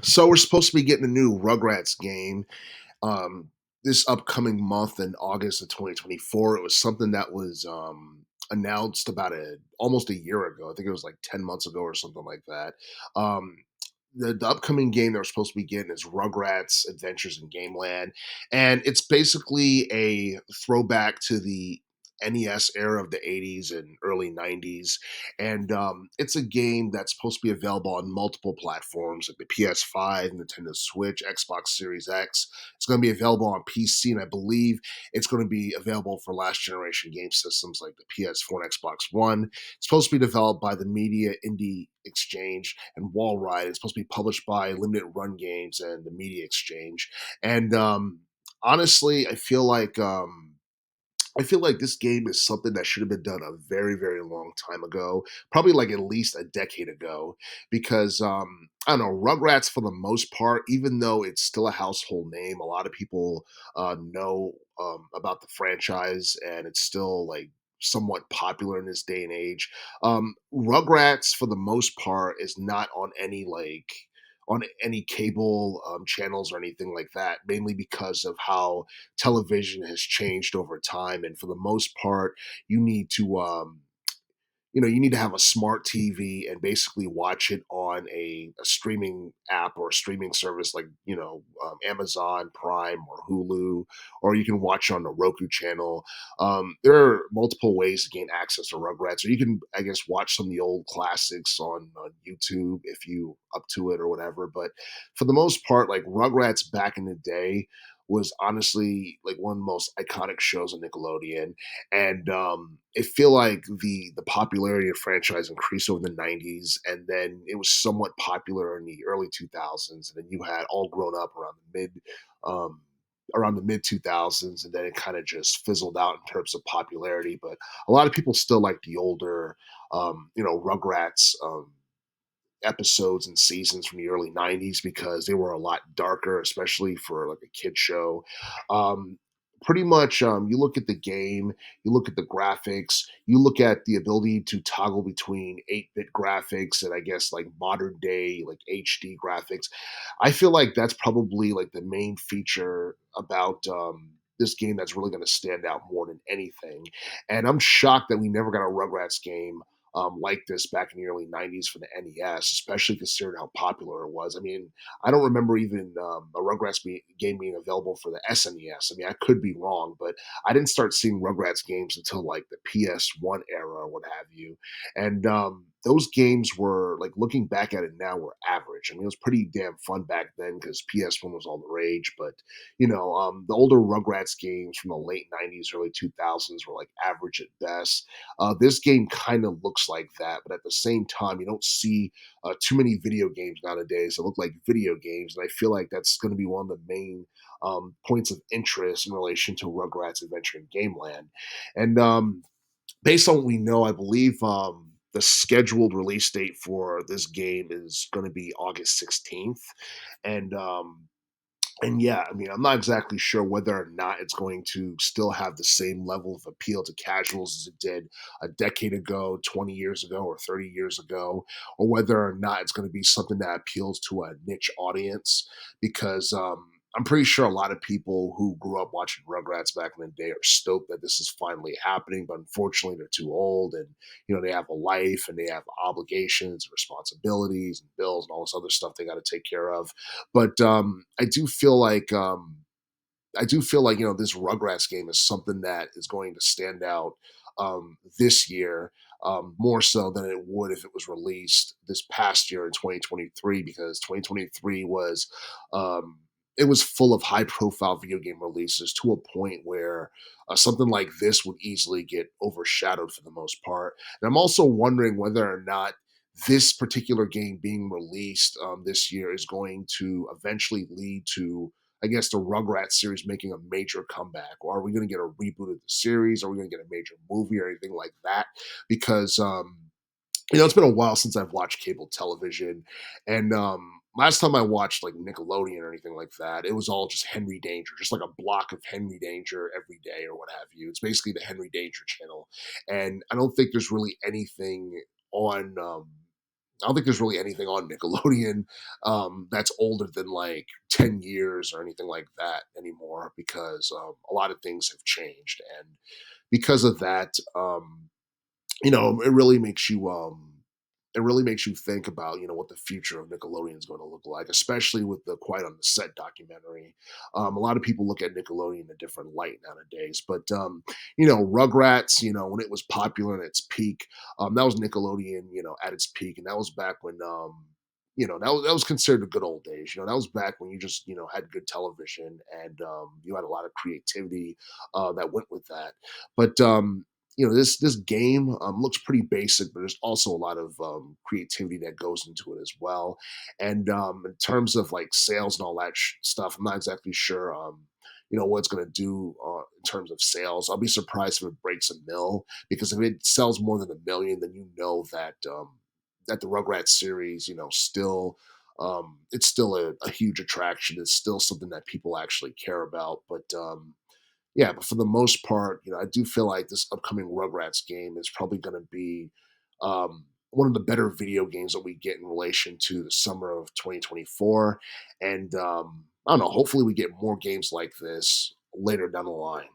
So we're supposed to be getting a new Rugrats game um, this upcoming month in August of 2024. It was something that was announced about almost a year ago. I think it was like 10 months ago or something like that. Um, the upcoming game that we're supposed to be getting is Rugrats Adventures in Gameland, and it's basically a throwback to the NES era of the 80s and early 90s. And it's a game that's supposed to be available on multiple platforms like the PS5, Nintendo Switch, Xbox Series X. It's going to be available on PC, and I believe it's going to be available for last generation game systems like the PS4 and Xbox One. It's supposed to be developed by the Media Indie Exchange and Wall Ride. It's supposed to be published by Limited Run Games and the Media Exchange. And honestly, I feel like this game is something that should have been done a very, very long time ago, probably like at least a decade ago, because I don't know, Rugrats for the most part, even though it's still a household name, a lot of people know about the franchise, and it's still like somewhat popular in this day and age. Rugrats for the most part is not on any cable channels or anything like that, mainly because of how television has changed over time. And for the most part, you need to you need to have a smart TV and basically watch it on a streaming app or a streaming service like Amazon Prime or Hulu, or you can watch on the Roku channel. There are multiple ways to gain access to Rugrats, or you can, I guess, watch some of the old classics on YouTube if you up to it or whatever. But for the most part, like Rugrats back in the day was honestly like one of the most iconic shows on Nickelodeon, and I feel like the popularity of the franchise increased over the 90s, and then it was somewhat popular in the early 2000s, and then you had All Grown Up um, around the mid 2000s, and then it kind of just fizzled out in terms of popularity. But a lot of people still like the older Rugrats episodes and seasons from the early 90s because they were a lot darker, especially for like a kid show. Um, Pretty much, you look at the game, you look at the graphics, you look at the ability to toggle between 8-bit graphics and I guess like modern day, like HD graphics. I feel like that's probably like the main feature about this game that's really going to stand out more than anything. And I'm shocked that we never got a Rugrats game like this back in the early 90s for the NES, especially considering how popular it was. I mean, I don't remember even a game being available for the SNES. I mean, I could be wrong, but I didn't start seeing Rugrats games until like the PS1 era or what have you. And those games were like looking back at it now were average. I mean, it was pretty damn fun back then because PS1 was all the rage. But the older Rugrats games from the late 90s, early 2000s were like average at best. This game kind of looks like that, but at the same time, you don't see too many video games nowadays that look like video games, and I feel like that's going to be one of the main points of interest in relation to Rugrats Adventure in Gameland. And based on what we know, I believe the scheduled release date for this game is going to be August 16th, and yeah, I mean, I'm not exactly sure whether or not it's going to still have the same level of appeal to casuals as it did a decade ago, 20 years ago, or 30 years ago, or whether or not it's going to be something that appeals to a niche audience. Because I'm pretty sure a lot of people who grew up watching Rugrats back in the day are stoked that this is finally happening, but unfortunately, they're too old and they have a life and they have obligations, responsibilities, and bills, and all this other stuff they got to take care of. But I do feel like this Rugrats game is something that is going to stand out this year more so than it would if it was released this past year in 2023 because 2023 was it was full of high profile video game releases to a point where something like this would easily get overshadowed for the most part. And I'm also wondering whether or not this particular game being released this year is going to eventually lead to, I guess, the Rugrats series making a major comeback. Or are we going to get a reboot of the series? Are we going to get a major movie or anything like that? Because it's been a while since I've watched cable television, and last time I watched like Nickelodeon or anything like that, it was all just Henry Danger, just like a block of Henry Danger every day or what have you. It's basically the Henry Danger channel, and I don't think there's really anything on I don't think there's really anything on Nickelodeon that's older than like 10 years or anything like that anymore because a lot of things have changed. And because of that, it really makes you think about what the future of Nickelodeon is going to look like, especially with the Quiet on the Set documentary. A lot of people look at Nickelodeon in a different light nowadays, but Rugrats, when it was popular in its peak, that was Nickelodeon, at its peak, and that was back when. That was considered the good old days. That was back when you just had good television and you had a lot of creativity that went with that. But this game looks pretty basic, but there's also a lot of creativity that goes into it as well. And in terms of like sales and all that stuff, I'm not exactly sure. What it's going to do in terms of sales. I'll be surprised if it breaks a mill because if it sells more than 1 million, then that the Rugrats series, still it's still a huge attraction. It's still something that people actually care about. But for the most part, I do feel like this upcoming Rugrats game is probably going to be one of the better video games that we get in relation to the summer of 2024. And I don't know, hopefully we get more games like this later down the line.